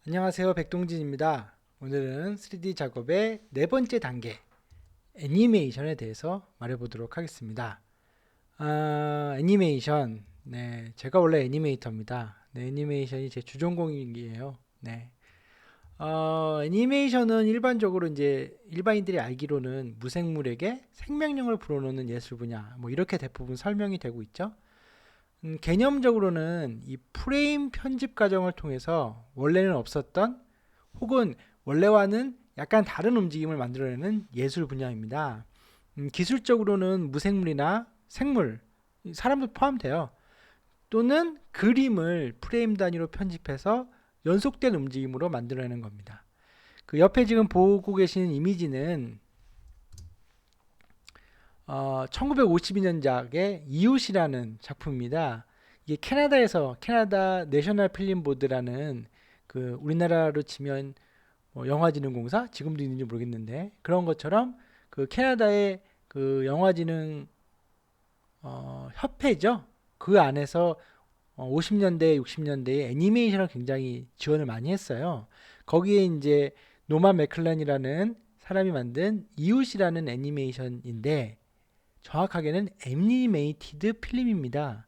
안녕하세요. 백동진입니다. 오늘은 3D 작업의 네 번째 단계, 애니메이션에 대해서 말해보도록 하겠습니다. 애니메이션. 네, 제가 원래 애니메이터입니다. 네, 애니메이션이 제 주전공이에요. 네. 애니메이션은 일반적으로 이제 일반인들이 알기로는 무생물에게 생명력을 불어넣는 예술 분야, 뭐 이렇게 대부분 설명이 되고 있죠. 개념적으로는 이 프레임 편집 과정을 통해서 원래는 없었던 혹은 원래와는 약간 다른 움직임을 만들어내는 예술 분야입니다. 기술적으로는 무생물이나 생물, 사람도 포함돼요. 또는 그림을 프레임 단위로 편집해서 연속된 움직임으로 만들어내는 겁니다. 그 옆에 지금 보고 계시는 이미지는 1952년작의 이웃이라는 작품입니다. 이게 캐나다 내셔널 필름 보드라는 그 우리나라로 치면 뭐 영화진흥공사 지금도 있는지 모르겠는데 그런 것처럼 그 캐나다의 그 영화진흥 협회죠. 그 안에서 50년대, 60년대에 애니메이션을 굉장히 지원을 많이 했어요. 거기에 이제 노마 맥클란이라는 사람이 만든 이웃이라는 애니메이션인데 정확하게는 애니메이티드 필름입니다.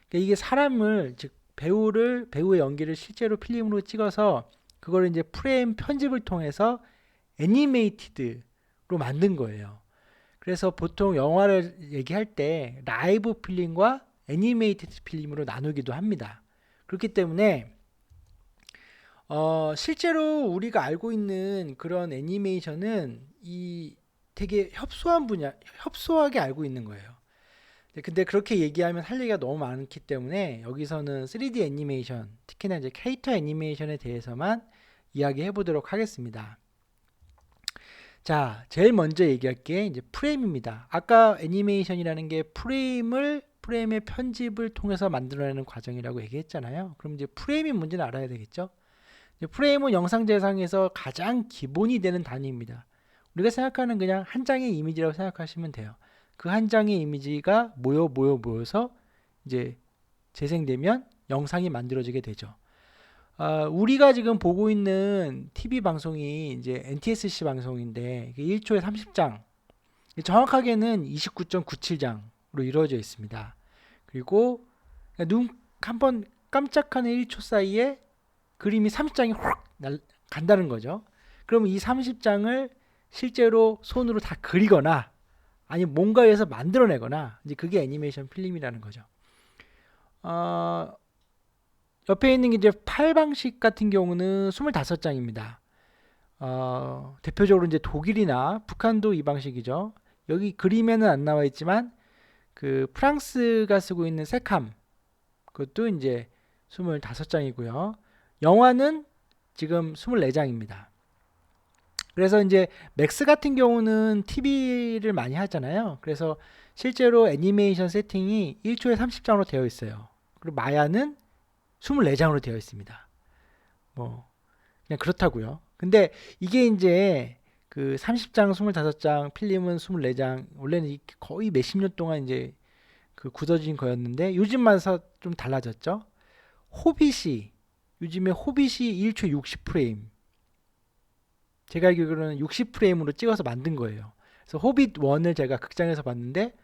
그러니까 이게 사람을 즉 배우의 연기를 실제로 필름으로 찍어서 그걸 이제 프레임 편집을 통해서 애니메이티드로 만든 거예요. 그래서 보통 영화를 얘기할 때 라이브 필름과 애니메이티드 필름으로 나누기도 합니다. 그렇기 때문에 실제로 우리가 알고 있는 그런 애니메이션은 이 되게 협소하게 알고 있는 거예요. 근데 그렇게 얘기하면 할 얘기가 너무 많기 때문에 여기서는 3D 애니메이션, 특히나 이제 캐릭터 애니메이션에 대해서만 이야기해 보도록 하겠습니다. 자, 제일 먼저 얘기할 게 이제 프레임입니다. 아까 애니메이션이라는 게 프레임의 편집을 통해서 만들어내는 과정이라고 얘기했잖아요. 그럼 이제 프레임이 뭔지는 알아야 되겠죠? 이제 프레임은 영상 재생에서 가장 기본이 되는 단위입니다. 우리가 생각하는 그냥 한 장의 이미지라고 생각하시면 돼요. 그 한 장의 이미지가 모여서 이제 재생되면 영상이 만들어지게 되죠. 우리가 지금 보고 있는 TV 방송이 이제 NTSC 방송인데 1초에 30장, 정확하게는 29.97장으로 이루어져 있습니다. 그리고 눈 한 번 깜짝하는 1초 사이에 그림이 30장이 확 간다는 거죠. 그럼 이 30장을 실제로 손으로 다 그리거나 아니면 뭔가에서 만들어내거나 이제 그게 애니메이션 필름이라는 거죠. 어, 옆에 있는 게 이제 팔 방식 같은 경우는 25장입니다. 대표적으로 이제 독일이나 북한도 이 방식이죠. 여기 그림에는 안 나와 있지만 그 프랑스가 쓰고 있는 세캄 그것도 이제 25장이고요. 영화는 지금 24장입니다. 그래서 이제 맥스 같은 경우는 TV를 많이 하잖아요. 그래서 실제로 애니메이션 세팅이 1초에 30장으로 되어 있어요. 그리고 마야는 24장으로 되어 있습니다. 뭐 그냥 그렇다고요. 근데 이게 이제 그 30장, 25장, 필름은 24장, 원래는 거의 몇십 년 동안 이제 그 굳어진 거였는데 요즘 와서 좀 달라졌죠. 호빗이 요즘에 호빗이 1초 60프레임. 제가 알기로는 60프레임으로 찍어서 만든 거예요. 그래서 호빗 1을 제가 극장에서 봤는데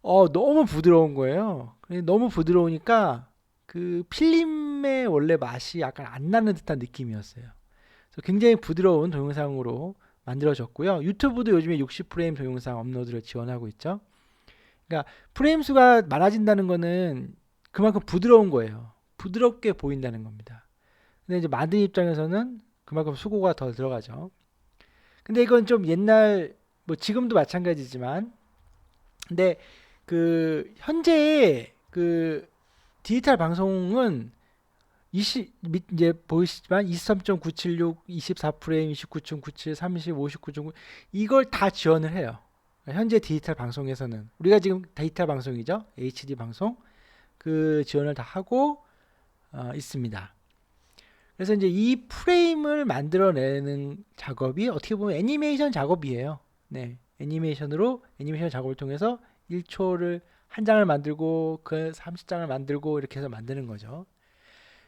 너무 부드러운 거예요. 너무 부드러우니까 그 필름의 원래 맛이 약간 안 나는 듯한 느낌이었어요. 그래서 굉장히 부드러운 동영상으로 만들어졌고요. 유튜브도 요즘에 60프레임 동영상 업로드를 지원하고 있죠. 그러니까 프레임 수가 많아진다는 거는 그만큼 부드러운 거예요. 부드럽게 보인다는 겁니다. 근데 이제 만든 입장에서는 그만큼 수고가 더 들어가죠. 근데 이건 좀 옛날 뭐 지금도 마찬가지지만 근데 그 현재의 그 디지털 방송은 20 이제 보이시지만 23.976, 24프레임, 29.97, 30, 59.9 이걸 다 지원을 해요. 현재 디지털 방송에서는 우리가 지금 디지털 방송이죠. HD 방송 그 지원을 다 하고 있습니다. 그래서 이제 이 프레임을 만들어내는 작업이 어떻게 보면 애니메이션 작업이에요. 네, 애니메이션 작업을 통해서 1초를 한 장을 만들고 그 30장을 만들고 이렇게 해서 만드는 거죠.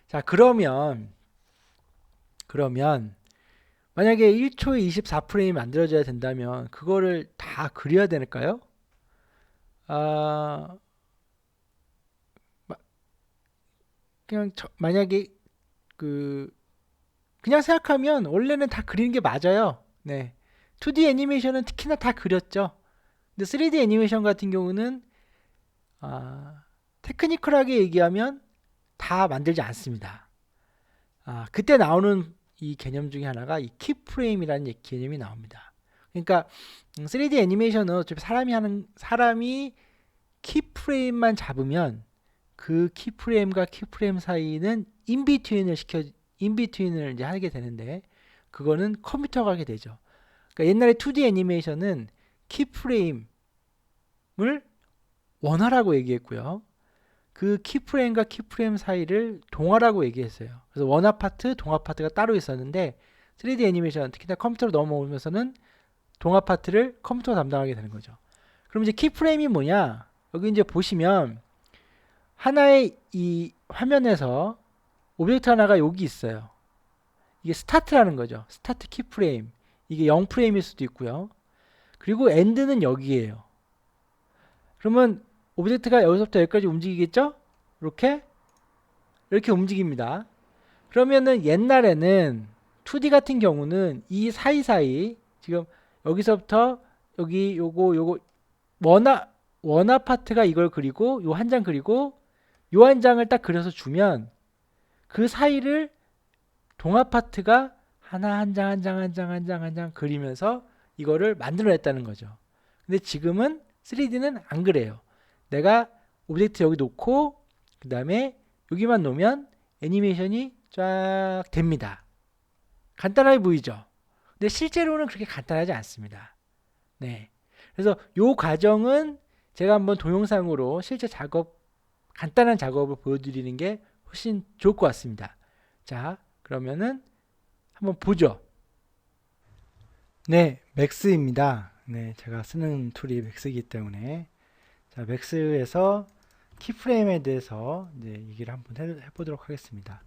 자, 그러면 그러면 만약에 1초에 24프레임이 만들어져야 된다면 그거를 다 그려야 될까요? 아, 그냥 만약에 그 그냥 생각하면 원래는 다 그리는 게 맞아요. 네. 2D 애니메이션은 특히나 다 그렸죠. 근데 3D 애니메이션 같은 경우는 테크니컬하게 얘기하면 다 만들지 않습니다. 그때 나오는 이 개념 중에 하나가 이 키프레임이라는 개념이 나옵니다. 그러니까 3D 애니메이션은 어차피 사람이 키프레임만 잡으면 그 키프레임과 키프레임 사이는 인비트윈을 이제 하게 되는데 그거는 컴퓨터가 하게 되죠. 그러니까 옛날에 2D 애니메이션은 키프레임을 원화라고 얘기했고요. 그 키프레임과 키프레임 사이를 동화라고 얘기했어요. 그래서 원화 파트, 동화 파트가 따로 있었는데 3D 애니메이션 특히나 컴퓨터로 넘어오면서는 동화 파트를 컴퓨터가 담당하게 되는 거죠. 그럼 이제 키프레임이 뭐냐? 여기 이제 보시면 하나의 이 화면에서 오브젝트 하나가 여기 있어요. 이게 스타트라는 거죠. 스타트 키프레임. 이게 0프레임일 수도 있고요. 그리고 엔드는 여기에요. 그러면 오브젝트가 여기서부터 여기까지 움직이겠죠? 이렇게 움직입니다. 그러면은 옛날에는 2D 같은 경우는 이 사이사이 지금 여기서부터 여기 요거 원화 파트가 이걸 그리고 요 한 장 그리고 요 한 장을 딱 그려서 주면 그 사이를 동화 파트가 하나 한 장 한 장 한 장 한 장 한 장 그리면서 이거를 만들어냈다는 거죠. 근데 지금은 3D는 안 그래요. 내가 오브젝트 여기 놓고 그 다음에 여기만 놓으면 애니메이션이 쫙 됩니다. 간단하게 보이죠? 근데 실제로는 그렇게 간단하지 않습니다. 네. 그래서 요 과정은 제가 한번 동영상으로 실제 간단한 작업을 보여드리는 게 훨씬 좋을 것 같습니다. 자, 그러면은 한번 보죠. 네, 맥스입니다. 네, 제가 쓰는 툴이 맥스이기 때문에 자, 맥스에서 키프레임에 대해서 이제 얘기를 한번 해보도록 하겠습니다.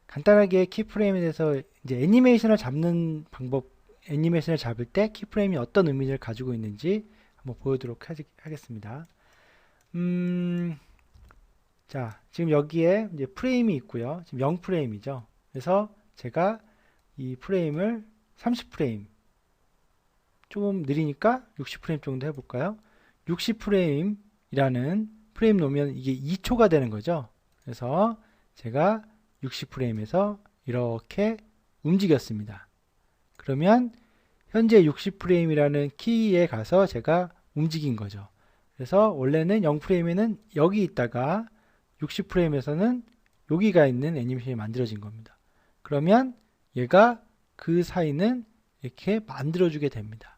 간단하게 키프레임에 대해서 이제 애니메이션을 잡는 방법, 애니메이션을 잡을 때 키프레임이 어떤 의미를 가지고 있는지 한번 보여드리도록 하겠습니다. 자, 지금 여기에 이제 프레임이 있고요. 지금 0프레임이죠. 그래서 제가 이 프레임을 30프레임, 조금 느리니까 60프레임 정도 해볼까요? 60프레임이라는 프레임 놓으면 이게 2초가 되는 거죠. 그래서 제가 60프레임에서 이렇게 움직였습니다. 그러면 현재 60프레임이라는 키에 가서 제가 움직인 거죠. 그래서 원래는 0프레임에는 여기 있다가 60프레임에서는 여기가 있는 애니메이션이 만들어진 겁니다. 그러면 얘가 그 사이는 이렇게 만들어주게 됩니다.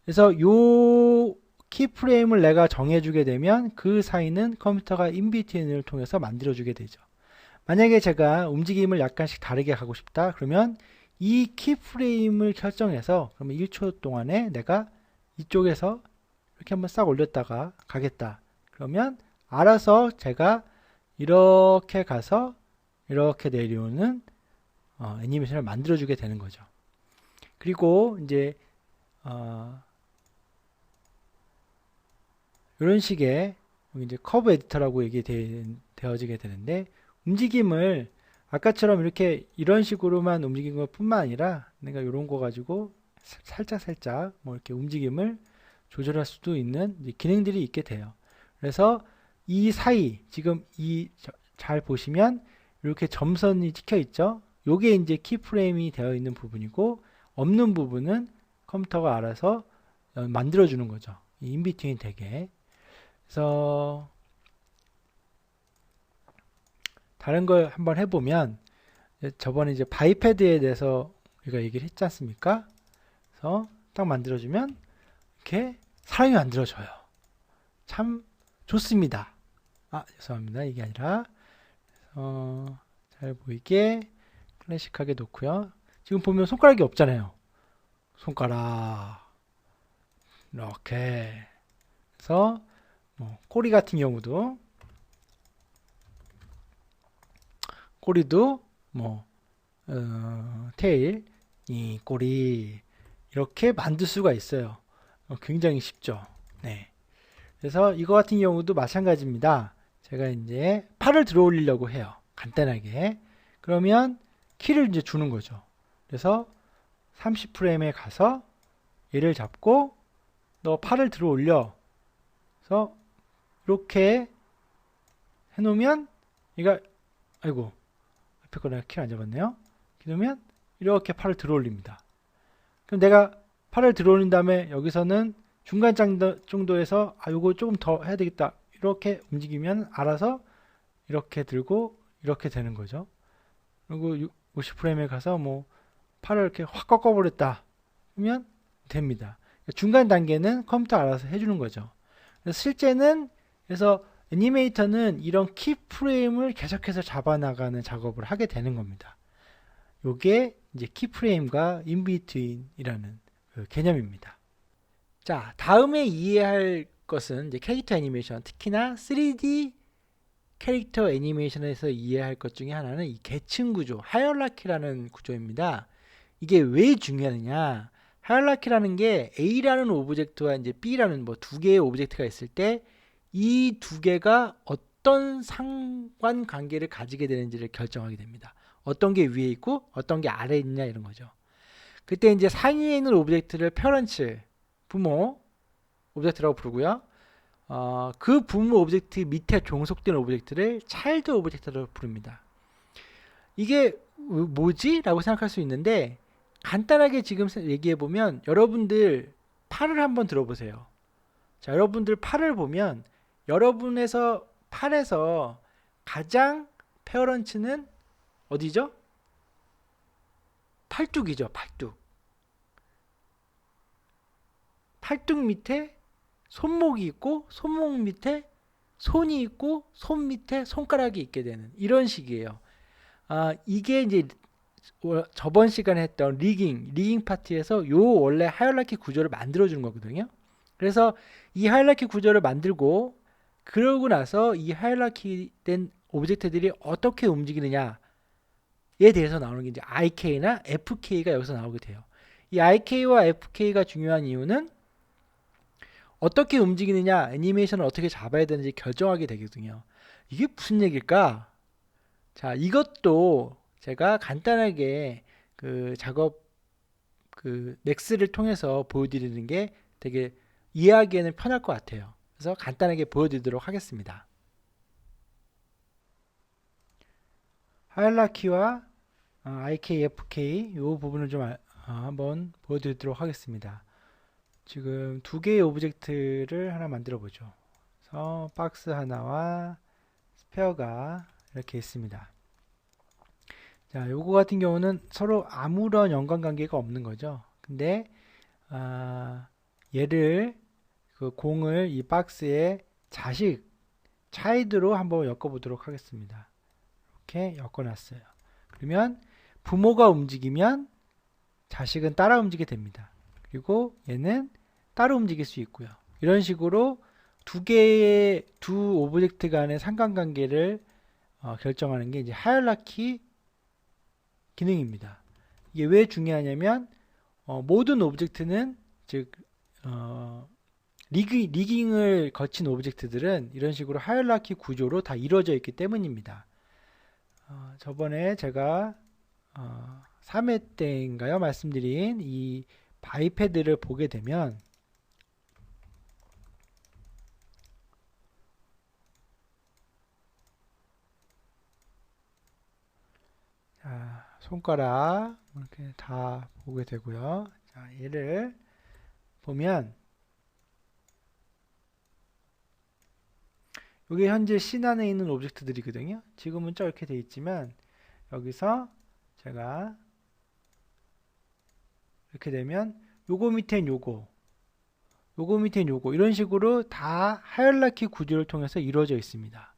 그래서 요 키프레임을 내가 정해주게 되면 그 사이는 컴퓨터가 인비트윈을 통해서 만들어주게 되죠. 만약에 제가 움직임을 약간씩 다르게 하고 싶다 그러면 이 키프레임을 설정해서 그러면 1초 동안에 내가 이쪽에서 이렇게 한번 싹 올렸다가 가겠다 그러면 알아서 제가 이렇게 가서 이렇게 내려오는 애니메이션을 만들어주게 되는 거죠. 그리고 이제 이런 식의 이제 커브 에디터라고 되어지게 되는데 움직임을 아까처럼 이렇게 이런 식으로만 움직이는 것 뿐만 아니라 내가 이런 거 가지고 살짝 뭐 이렇게 움직임을 조절할 수도 있는 기능들이 있게 돼요. 그래서 이 사이 지금 잘 보시면 이렇게 점선이 찍혀 있죠. 요게 이제 키프레임이 되어 있는 부분이고 없는 부분은 컴퓨터가 알아서 만들어 주는 거죠. 인비트윈 되게. 그래서 다른 걸 한번 해보면 저번에 이제 바이패드에 대해서 우리가 얘기를 했지 않습니까? 그래서 딱 만들어주면 이렇게 사람이 만들어져요. 참 좋습니다. 죄송합니다. 이게 아니라 잘 보이게 클래식하게 놓고요. 지금 보면 손가락이 없잖아요. 손가락 이렇게 그래서 꼬리 같은 경우도 꼬리도 테일, 이 꼬리 이렇게 만들 수가 있어요. 굉장히 쉽죠. 네. 그래서 이거 같은 경우도 마찬가지입니다. 제가 이제 팔을 들어 올리려고 해요. 간단하게. 그러면 키를 이제 주는 거죠. 그래서 30프레임에 가서 얘를 잡고 너 팔을 들어 올려. 그래서 이렇게 해놓으면 얘가 아이고 앞에 거 내가 키를 안 잡았네요. 그러면 이렇게 팔을 들어 올립니다. 그럼 내가 팔을 들어 올린 다음에 여기서는 중간 정도에서 요거 조금 더 해야 되겠다. 이렇게 움직이면 알아서 이렇게 들고 이렇게 되는 거죠. 그리고 50프레임에 가서 뭐 팔을 이렇게 확 꺾어버렸다. 그러면 됩니다. 중간 단계는 컴퓨터 알아서 해주는 거죠. 그래서 실제는 그래서 애니메이터는 이런 키 프레임을 계속해서 잡아나가는 작업을 하게 되는 겁니다. 요게 이제 키 프레임과 인비트윈이라는 그 개념입니다. 자, 다음에 이해할 것은 이제 캐릭터 애니메이션, 특히나 3D 캐릭터 애니메이션에서 이해할 것 중에 하나는 이 계층 구조, 하이어라키라는 구조입니다. 이게 왜 중요하느냐? 하이어라키라는 게 A라는 오브젝트와 이제 B라는 뭐 두 개의 오브젝트가 있을 때 이 두 개가 어떤 상관 관계를 가지게 되는지를 결정하게 됩니다. 어떤 게 위에 있고 어떤 게 아래에 있냐 이런 거죠. 그때 이제 상위에 있는 오브젝트를 페런츠, 부모 오브젝트라고 부르고요. 그 부모 오브젝트 밑에 종속된 오브젝트를 차일드 오브젝트라고 부릅니다. 이게 뭐지? 라고 생각할 수 있는데 간단하게 지금 얘기해 보면 여러분들 팔을 한번 들어보세요. 자, 여러분들 팔을 보면 여러분에서 팔에서 가장 페어런츠는 어디죠? 팔뚝이죠. 팔뚝. 팔뚝 밑에 손목이 있고 손목 밑에 손이 있고 손 밑에 손가락이 있게 되는 이런 식이에요. 이게 이제 저번 시간에 했던 리깅 파트에서 요 원래 하이어라키 구조를 만들어 주는 거거든요. 그래서 이 하이어라키 구조를 만들고 그러고 나서 이 하이어라키 된 오브젝트들이 어떻게 움직이느냐에 대해서 나오는 게 이제 IK나 FK가 여기서 나오게 돼요. 이 IK와 FK가 중요한 이유는 어떻게 움직이느냐, 애니메이션을 어떻게 잡아야 되는지 결정하게 되거든요. 이게 무슨 얘기일까? 자, 이것도 제가 간단하게 그 작업 그 넥스를 통해서 보여드리는 게 되게 이해하기에는 편할 것 같아요. 그래서 간단하게 보여드리도록 하겠습니다. 하이라키와 IK, FK 이 부분을 좀 한번 보여드리도록 하겠습니다. 지금 두 개의 오브젝트를 하나 만들어 보죠. 그래서 박스 하나와 스페어가 이렇게 있습니다. 자, 요거 같은 경우는 서로 아무런 연관관계가 없는 거죠. 근데 얘를 그 공을 이 박스에 차이드로 한번 엮어보도록 하겠습니다. 이렇게 엮어놨어요. 그러면 부모가 움직이면 자식은 따라 움직이게 됩니다. 그리고 얘는 따로 움직일 수 있고요. 이런 식으로 두 오브젝트 간의 상관관계를 결정하는 게 이제 하이어라키 기능입니다. 이게 왜 중요하냐면 모든 오브젝트는 즉 리깅을 거친 오브젝트들은 이런 식으로 하이어라키 구조로 다 이루어져 있기 때문입니다. 저번에 제가 3회 때인가요? 말씀드린 이 바이패드를 보게 되면 자, 손가락 이렇게 다 보게 되고요. 자, 얘를 보면 이게 현재 씬 안에 있는 오브젝트들이거든요. 지금은 저렇게 돼 있지만 여기서 제가 이렇게 되면 요거 밑엔 요거 밑엔 요거 이런 식으로 다 하이어라키 구조를 통해서 이루어져 있습니다.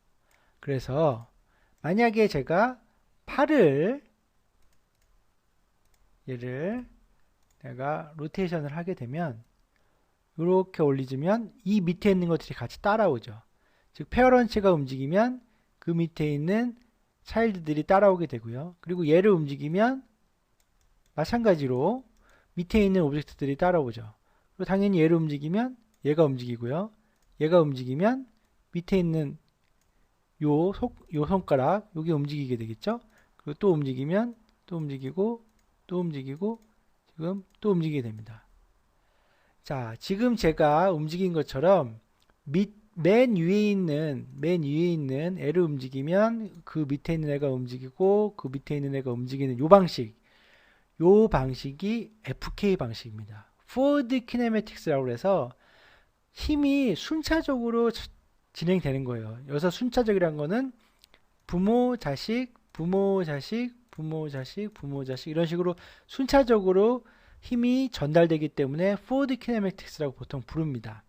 그래서 만약에 제가 팔을 얘를 내가 로테이션을 하게 되면 이렇게 올리면 이 밑에 있는 것들이 같이 따라오죠. 즉 페어런치가 움직이면 그 밑에 있는 차일드들이 따라오게 되고요. 그리고 얘를 움직이면 마찬가지로 밑에 있는 오브젝트들이 따라오죠. 그리고 당연히 얘를 움직이면 얘가 움직이고요. 얘가 움직이면 밑에 있는 요 손가락 요게 움직이게 되겠죠. 그리고 또 움직이면 또 움직이고 또 움직이고 지금 또 움직이게 됩니다. 자, 지금 제가 움직인 것처럼 맨 위에 있는 애를 움직이면 그 밑에 있는 애가 움직이고 그 밑에 있는 애가 움직이는 요 방식이 FK 방식입니다. Forward Kinematics라고 해서 힘이 순차적으로 진행되는 거예요. 여기서 순차적이란 거는 부모, 자식, 부모, 자식, 부모, 자식, 부모, 자식 이런 식으로 순차적으로 힘이 전달되기 때문에 Forward Kinematics라고 보통 부릅니다.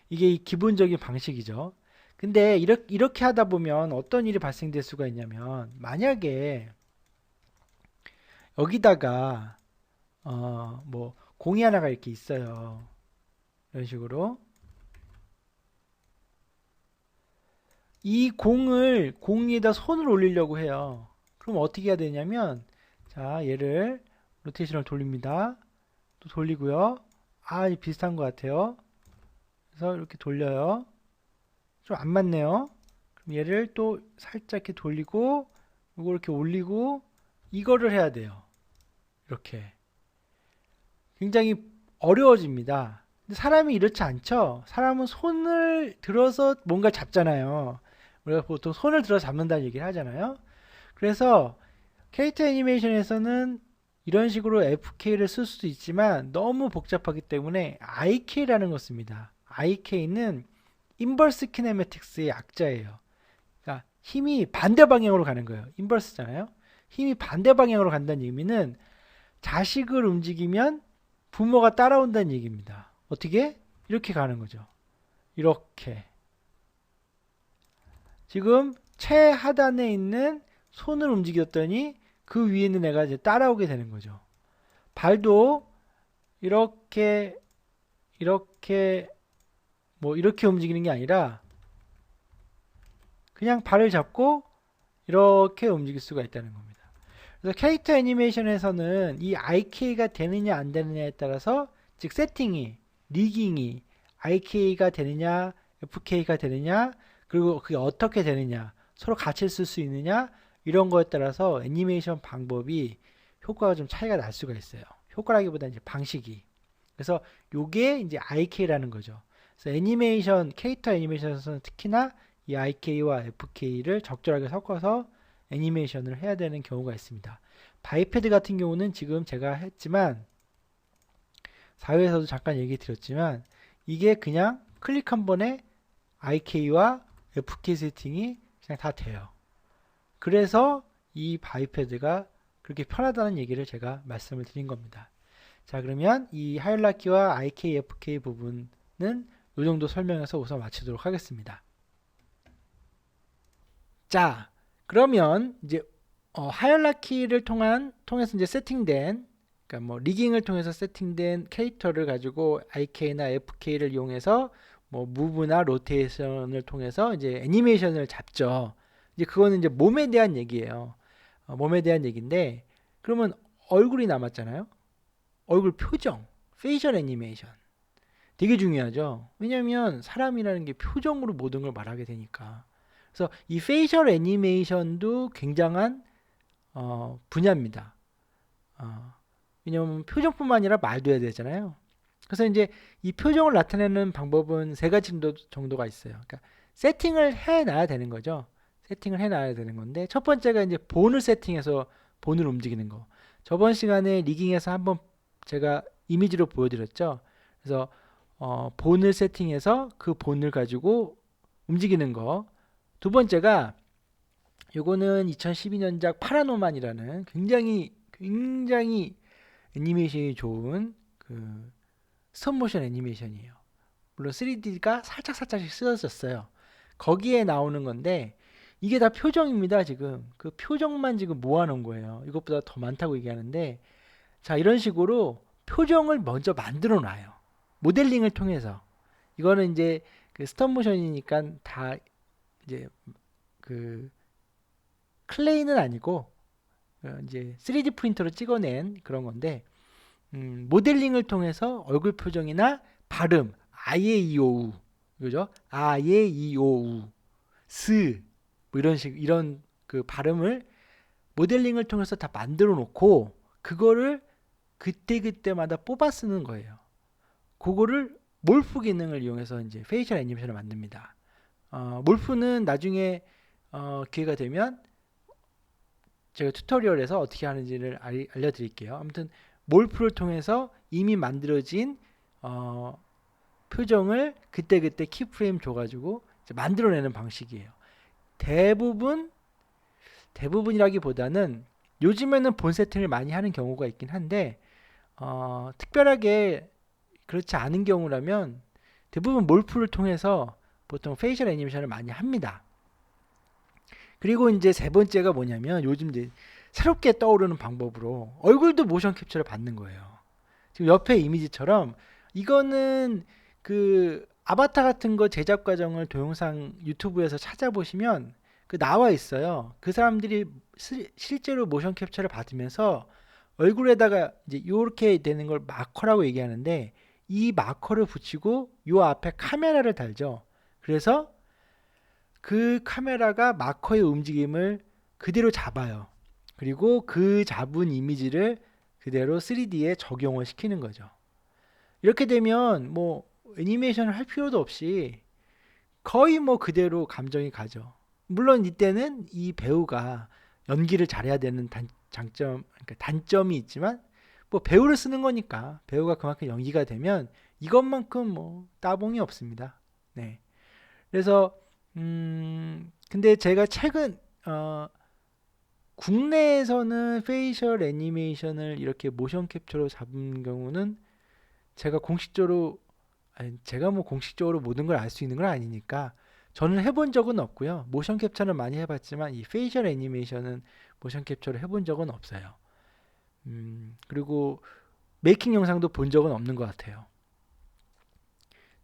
이게 기본적인 방식이죠. 근데 이렇게 하다 보면 어떤 일이 발생될 수가 있냐면 만약에 여기다가 뭐 공이 하나가 이렇게 있어요. 이런 식으로 이 공 위에다 손을 올리려고 해요. 그럼 어떻게 해야 되냐면 자 얘를 로테이션을 돌립니다. 또 돌리고요. 비슷한 것 같아요. 그래서 이렇게 돌려요. 좀 안 맞네요. 그럼 얘를 또 살짝 이렇게 돌리고 이거 이렇게 올리고 이거를 해야 돼요. 이렇게 굉장히 어려워집니다. 근데 사람이 이렇지 않죠. 사람은 손을 들어서 뭔가 잡잖아요. 우리가 보통 손을 들어 잡는다는 얘기를 하잖아요. 그래서 캐릭터 애니메이션에서는 이런 식으로 FK를 쓸 수도 있지만 너무 복잡하기 때문에 IK라는 걸 씁니다. IK는 인버스 키네매틱스의 약자예요. 그러니까 힘이 반대 방향으로 가는 거예요. 인버스잖아요. 힘이 반대 방향으로 간다는 의미는 자식을 움직이면 부모가 따라온다는 얘기입니다. 어떻게? 이렇게 가는 거죠. 이렇게. 지금 최하단에 있는 손을 움직였더니 그 위에 있는 애가 이제 따라오게 되는 거죠. 발도 이렇게 이렇게 움직이는 게 아니라 그냥 발을 잡고 이렇게 움직일 수가 있다는 겁니다. 그래서 캐릭터 애니메이션에서는 이 IK가 되느냐 안 되느냐에 따라서 즉 세팅이 리깅이 IK가 되느냐 FK가 되느냐 그리고 그게 어떻게 되느냐 서로 같이 쓸 수 있느냐 이런 거에 따라서 애니메이션 방법이 효과가 좀 차이가 날 수가 있어요. 효과라기보다 이제 방식이. 그래서 요게 이제 IK라는 거죠. 그래서 캐릭터 애니메이션에서는 특히나 이 IK와 FK를 적절하게 섞어서 애니메이션을 해야 되는 경우가 있습니다. 바이패드 같은 경우는 지금 제가 했지만 4회에서도 잠깐 얘기 드렸지만 이게 그냥 클릭 한 번에 IK와 FK 세팅이 그냥 다 돼요. 그래서 이 바이패드가 그렇게 편하다는 얘기를 제가 말씀을 드린 겁니다. 자, 그러면 이 하이라키와 IK, FK 부분은 이 정도 설명해서 우선 마치도록 하겠습니다. 자, 그러면 이제 하이라키를 통해서 이제 세팅된 그러니까 뭐 리깅을 통해서 세팅된 캐릭터를 가지고 IK나 FK를 이용해서 뭐 무브나 로테이션을 통해서 이제 애니메이션을 잡죠. 이제 그거는 이제 몸에 대한 얘기예요. 몸에 대한 얘기인데 그러면 얼굴이 남았잖아요. 얼굴 표정, 페이셜 애니메이션 되게 중요하죠. 왜냐하면 사람이라는 게 표정으로 모든 걸 말하게 되니까. 그래서 이 페이셜 애니메이션도 굉장한 분야입니다. 왜냐하면 표정뿐만 아니라 말도 해야 되잖아요. 그래서 이제 이 표정을 나타내는 방법은 세 가지 정도가 있어요. 그러니까 세팅을 해놔야 되는 거죠. 세팅을 해놔야 되는 건데 첫 번째가 이제 본을 세팅해서 본을 움직이는 거. 저번 시간에 리깅에서 한번 제가 이미지로 보여드렸죠. 그래서 본을 세팅해서 그 본을 가지고 움직이는 거. 두 번째가 요거는 2012년작 파라노만이라는 굉장히 애니메이션이 좋은 그 스톱모션 애니메이션이에요. 물론 3D가 살짝씩 쓰여졌어요. 거기에 나오는 건데 이게 다 표정입니다. 지금 그 표정만 지금 모아놓은 거예요. 이것보다 더 많다고 얘기하는데 자 이런 식으로 표정을 먼저 만들어 놔요. 모델링을 통해서 이거는 이제 그 스톱모션이니까 다 이제 그 클레이는 아니고 이제 3D 프린터로 찍어낸 그런 건데 모델링을 통해서 얼굴 표정이나 발음 아예 이오우 그죠? 아예 이오우 스 뭐 이런 그 발음을 모델링을 통해서 다 만들어 놓고 그거를 그때그때마다 뽑아 쓰는 거예요. 그거를 몰프 기능을 이용해서 이제 페이셜 애니메이션을 만듭니다. 몰프는 나중에 기회가 되면 제가 튜토리얼에서 어떻게 하는지를 알려드릴게요. 아무튼 몰프를 통해서 이미 만들어진 표정을 그때그때 키프레임 줘가지고 이제 만들어내는 방식이에요. 대부분이라기보다는 요즘에는 본 세팅을 많이 하는 경우가 있긴 한데 특별하게 그렇지 않은 경우라면 대부분 몰프를 통해서 보통 페이셜 애니메이션을 많이 합니다. 그리고 이제 세 번째가 뭐냐면 요즘 이제 새롭게 떠오르는 방법으로 얼굴도 모션 캡처를 받는 거예요. 지금 옆에 이미지처럼 이거는 그 아바타 같은 거 제작 과정을 동영상 유튜브에서 찾아보시면 그 나와 있어요. 그 사람들이 실제로 모션 캡처를 받으면서 얼굴에다가 이제 이렇게 되는 걸 마커라고 얘기하는데 이 마커를 붙이고 요 앞에 카메라를 달죠. 그래서 그 카메라가 마커의 움직임을 그대로 잡아요. 그리고 그 잡은 이미지를 그대로 3D에 적용을 시키는 거죠. 이렇게 되면 뭐 애니메이션을 할 필요도 없이 거의 뭐 그대로 감정이 가죠. 물론 이때는 이 배우가 연기를 잘해야 되는 그러니까 단점이 있지만 뭐 배우를 쓰는 거니까 배우가 그만큼 연기가 되면 이것만큼 뭐 따봉이 없습니다. 네. 그래서 근데 제가 최근 국내에서는 페이셜 애니메이션을 이렇게 모션 캡처로 잡은 경우는 제가 공식적으로 제가 뭐 공식적으로 모든 걸 알 수 있는 건 아니니까 저는 해본 적은 없고요. 모션 캡처는 많이 해봤지만 이 페이셜 애니메이션은 모션 캡처를 해본 적은 없어요. 그리고 메이킹 영상도 본 적은 없는 것 같아요.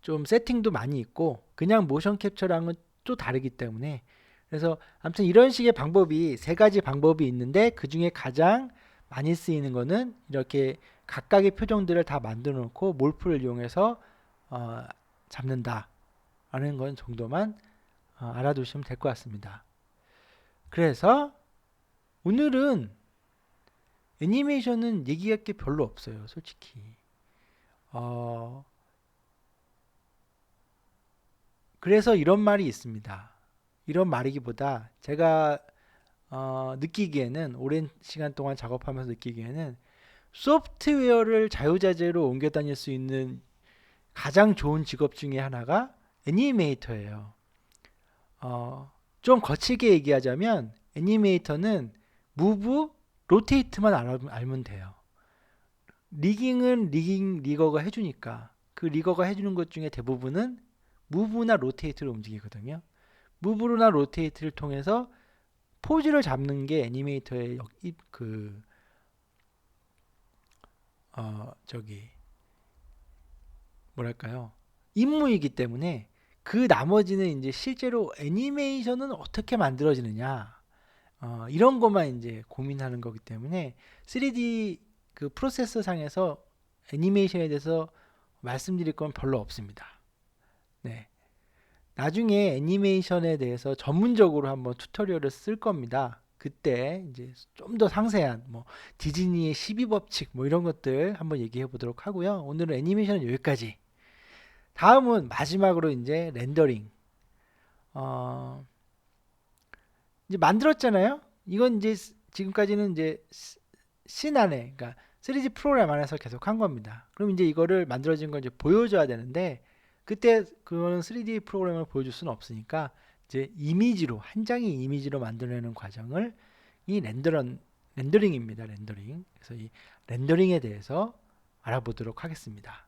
좀 세팅도 많이 있고 그냥 모션 캡처랑은 또 다르기 때문에 그래서 아무튼 이런 식의 방법이 세 가지 방법이 있는데 그 중에 가장 많이 쓰이는 거는 이렇게 각각의 표정들을 다 만들어 놓고 몰프를 이용해서 잡는다 라는 건 정도만 알아두시면 될 것 같습니다. 그래서 오늘은 애니메이션은 얘기할 게 별로 없어요, 솔직히. 그래서 이런 말이 있습니다. 이런 말이기보다 제가 느끼기에는 오랜 시간 동안 작업하면서 느끼기에는 소프트웨어를 자유자재로 옮겨 다닐 수 있는 가장 좋은 직업 중에 하나가 애니메이터예요. 좀 거칠게 얘기하자면 애니메이터는 무브, 로테이트만 알면 돼요. 리깅은 리거가 해주니까 그 리거가 해주는 것 중에 대부분은 무브나 로테이트로 움직이거든요. 무브나 로테이트를 통해서 포즈를 잡는 게 애니메이터의 뭐랄까요? 임무이기 때문에 그 나머지는 이제 실제로 애니메이션은 어떻게 만들어지느냐 이런 것만 이제 고민하는 거기 때문에 3D 그 프로세서 상에서 애니메이션에 대해서 말씀드릴 건 별로 없습니다. 네. 나중에 애니메이션에 대해서 전문적으로 한번 튜토리얼을 쓸 겁니다. 그때 이제 좀 더 상세한 뭐 디즈니의 12법칙 뭐 이런 것들 한번 얘기해 보도록 하고요. 오늘은 애니메이션은 여기까지. 다음은 마지막으로 이제 렌더링. 이제 만들었잖아요. 이건 이제 지금까지는 이제 씬 안에, 그러니까 3D 프로그램 안에서 계속 한 겁니다. 그럼 이제 이거를 만들어진 걸 이제 보여줘야 되는데 그때 그거는 3D 프로그램을 보여줄 수는 없으니까 이제 이미지로 한 장의 이미지로 만들어내는 과정을 이 렌더링입니다. 렌더링. 그래서 이 렌더링에 대해서 알아보도록 하겠습니다.